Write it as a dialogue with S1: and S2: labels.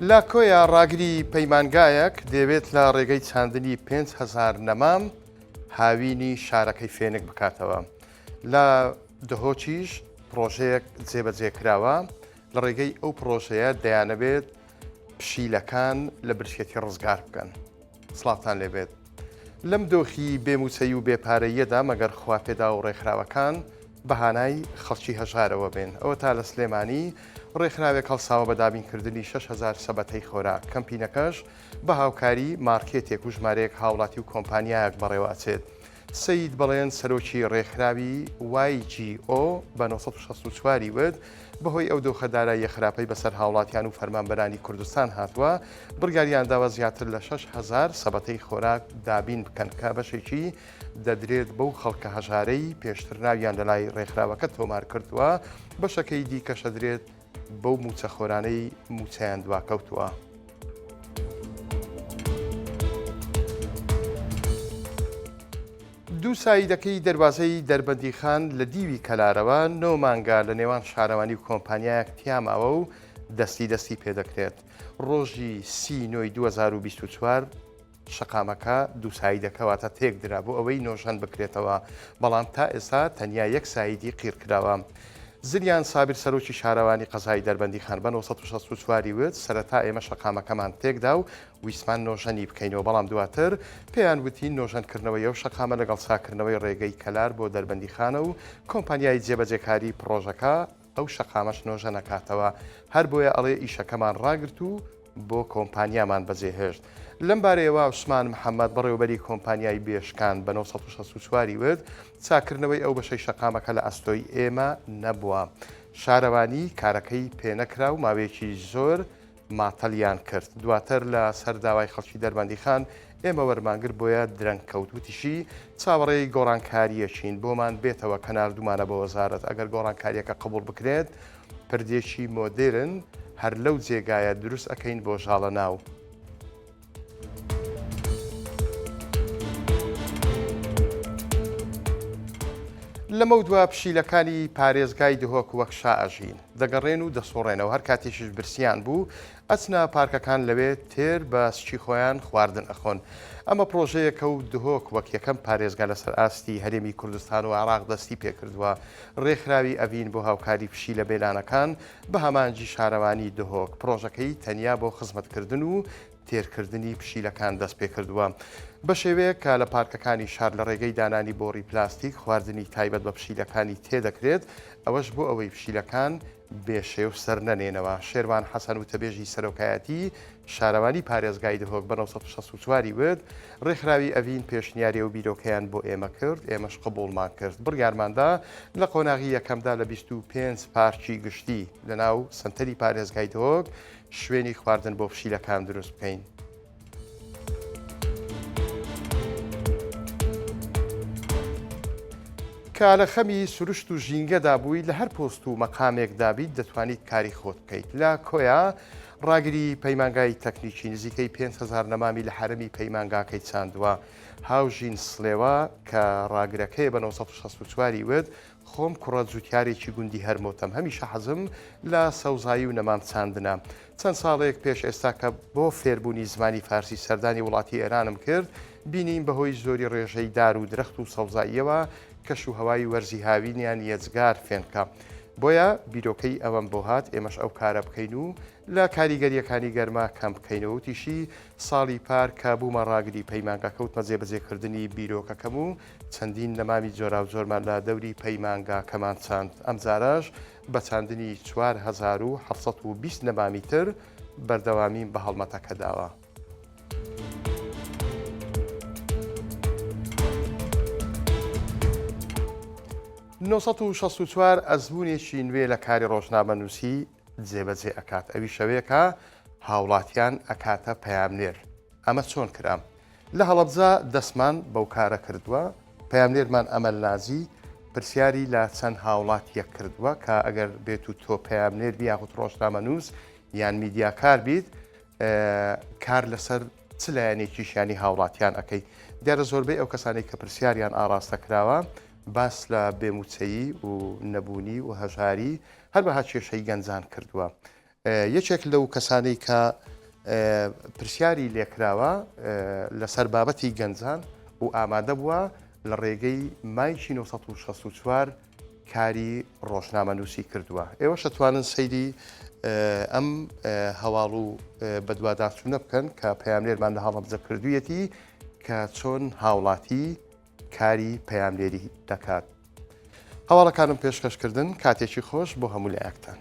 S1: لە کۆیە ڕاگری پەیمانگایەک دەوێت لە ڕێگەی چاندنی 5,000 نەمام هاوینی شارەکەی فێنک بکاتەوە. لە دهۆچیش پرۆژەیەک جێبەجێکراوە لە ڕێگەی ئەو پرۆژەیە دەیانەبێت پشیلەکان لە برشێتی ڕزگار بکەن. سڵاتان لێبێت. لەم دۆخی بێموچەی و بێپارەیەدا مەگەر خواپێدا و ڕێکخراوەکان بەهانای خەڵکی هەژارەوە بێن. ئەوە تا لە سلێمانی ڕێکخراوێک هەڵساوە بە دابینکردنی 6,000 سەبەتەی خۆراک. کەمپینەکەش بە هاوکاری مارکێتێک و ژمارەیەک هاوڵاتی و کۆمپانیایەک بەڕێوەچێت. سەید بەڵێن سەرۆکی ڕێکخراوی YGO بە 1964 وت بەهۆی ئەو دۆخەداراییە خراپەی بەسەر هاوڵاتیان و فەرمانبەرانی کوردستان هاتووە بڕیاریان داوە زیاتر لە 6,000 سەبەتەی خۆراک دابین بکەن کە بەشێکی دەدرێت بەو خەڵکە هەژارەی پێشتر ناویان لە لای ڕێکخراوەکە تۆمار کردووە بەشەکەی دیکەشە درێت بەو موچەخۆرانەی موچەیان دواکەوتووە. دوو سایدەکەی دەواازەی دەربەندیخان لە دیوی کەلارەوە 9 مانگا لە نێوان شارەوانی و کۆمپانیایەک تیاماوە و دەستی پێدەکرێت. ڕۆژی 30 2024 شەقامەکە دوو سایدەکەواتە تێک درا بۆ ئەوەی نۆژەن بکرێتەوە، بەڵام تا ئێستا تەنیا یەک سایدی قیرکراوە. زریان سابر سەرۆکی شارەوانی قەزای دەربەندیخان بە 1964 وت سەرەتا ئێمە شەقامەکەمان تێکدا و ویسمان نۆژەنی بکەینەوە، بەڵام دواتر پێیان وتی نۆژەنکردنەوەی ئەو شەقامە لەگەڵ ساکردنەوەی ڕێگەی کەلار بۆ دەربەندیخانە و کۆمپانیای جێبەجێکاری پرۆژەکە ئەو شەقامەش نۆژە نەکاتەوە. هەر بۆیە ئەڵێ ئیشەکەمان ڕاگرت و بۆ کۆمپانیامان بەجێهێشت. لەم بارەیەوە عوسمان محەممەد بەڕێوەبەری کۆمپانیای بێشکان بە 1964 وت چاکردنەوەی ئەو بەشەی شەقامەکە لە ئەستۆی ئێمە نەبووە. شارەوانی کارەکەی پێنەکرا و ماوەیەکی زۆر ماتەلیان کرد. دواتر لە سەرداوای خەڵکی دەربەندیخان ئێمە وەرمانگر بۆیە درەنگ کەوت وتیشی چاوەڕێی گۆڕانکاریەچین بۆمان بێتەوە کە ناردومانە بە وەزارەت. ئەگەر گۆڕانکاریەکە قبول بکرێت پردێکی مۆدێرن هەر لەو جێگایە دروست ئەەکەین بۆ ژاڵە ناو. لەمە دووە پشیلەکانی پارێزگای دهۆک وەک شائەژین دەگەڕێن و دەسۆڕێنەوە. هەر کاتێکیش برسیان بوو ئەچنە پارکەکان لەوێ تێر بە سچی خۆیان خواردن ئەخۆن. ئەمە پرۆژەیەکە و دهۆک وەک یەکەم پارێزگا لەسەر ئاستی هەرێمی کوردستان و عێراق دەستی پێکردووە. ڕێکخراوی ئەڤین بۆ هاوکاری پشیلە بێلانەکان بە هەمانجی شارەوانی دهۆک پرۆژەکەی تەنیا بۆ خزمەتکردن و تێرکردنی پشیلەکان دەست پێ کردووە. بە شێوەیە کە لە پارکەکانی شار لە ڕێگەی دانانی بۆڕی پلاستیک خواردنی تایبەت بە پشیلەکانی تێدەکرێت، ئەوەش بۆ ئەوەی پشیلەکان بێشێو سەر نەنێنەوە. شێروان حەسەن و تەبێژی سەرۆکایەتی شارەوانی پارێزگای دهۆک بە 1964 وت ڕێکخراوی ئەڤین پێشنیاری و بیرۆکەیان بۆ ئێمە کرد، ئێمەش قبوڵمان کرد. بڕیارماندا لە قۆناغی یەکەمدا لە 25 پارکی گشتی لە ناو سنتەری پارێزگای دهۆک شوێنی خواردن بۆ پشیلەکان دروست بکەین. کە لە خەمی سروشت و ژینگەدا بووی لە هەر پۆست و مەقامێک دابیت دەتوانیت کاری خۆت بکەیت. لە کۆیە ڕاگری پەیمانگای تەکنیکی نزیکەی 5,000 نەمامی لە حرەمی پەیمانگاکەی چاندووە. هاوژین سلێوە کە ڕاگرەکەی بە 1964 وت خۆم کوڕە جوتیارێکی گوندی هەرمۆتەم، هەمیشە حەزم لە سەوزایی و نەمام چاندنە. چەند ساڵێک پێش ئێستا کە بۆ فێربوونی زمانی فارسی سەردانی وڵاتی ئێرانم کرد، بینیم بەهۆی زۆری ڕێژەی دار و درەخت و سەوزاییەوە کەش و هەوای وەرزی هاوینیان یەجگار فێنکە. بۆیە بیرۆکەی ئەوەم بۆ هات ئێمەش ئەو کارە بکەین و لە کاریگەریەکانی گەرما کەم بکەینەوە. تیشی ساڵی پار کە بوومە ڕاگری پەیمانگا کەوتمە جێبەجێکردنی بیرۆکەکەم و چەندین نەمامی جۆرا و زۆرمان لە دەوری پەیمانگاکەمان چاند. ئەم جاراش بە چاندنی 4720 نەمامی تر بەردەوامیم بە هەڵمەتەکە داوە. 1964 ئەزمونێکی نوێ لە کاری ڕۆژنامەنووسی جێبەجێ ئەکات. ئەوی شەوەیەکە هاوڵاتیان ئەکاتە پەیامنێر. ئەمە چۆن کرام؟ لە هەڵەبجە دەستمان بەو کارە کردووە. پەیامنێرمان ئەمەل نازی پرسیاری لە چەند هاوڵات یەک کردووە کە ئەگەر بێت و تۆ پەیامنێر بی یاخود ڕۆژنامەنووس یان میدیاکار بیت کار لەسەر چ لایەنێکیشیانی هاوڵاتیان ئەەکەی. دیارە زۆربەی ئەو کەسانی کە پرسیاریان ئاراستە کراوە باس لە بێموچەیی و نەبوونی و هەژاری هەر بەها کێشەی گەنجان کردووە. یەکێک لەو کەسانەی کە پرسیاری لێکراوە لەسەر بابەتی گەنجان و ئامادە بووە لە ڕێگەی مای 1964 کاری ڕۆژنامە نووسی کردووە. ئێوە شەتوانن سەیری ئەم هەواڵ و بەدواداچوونە بکەن کە پەیاملێرمان لە هەڵەبجە کردوویەتی کە چۆن هاوڵاتی کاری پەیاملێری دەکات. هەواڵەکانم پێشکەشکردن کاتێکی خۆش بۆ هەموو لایەکتان.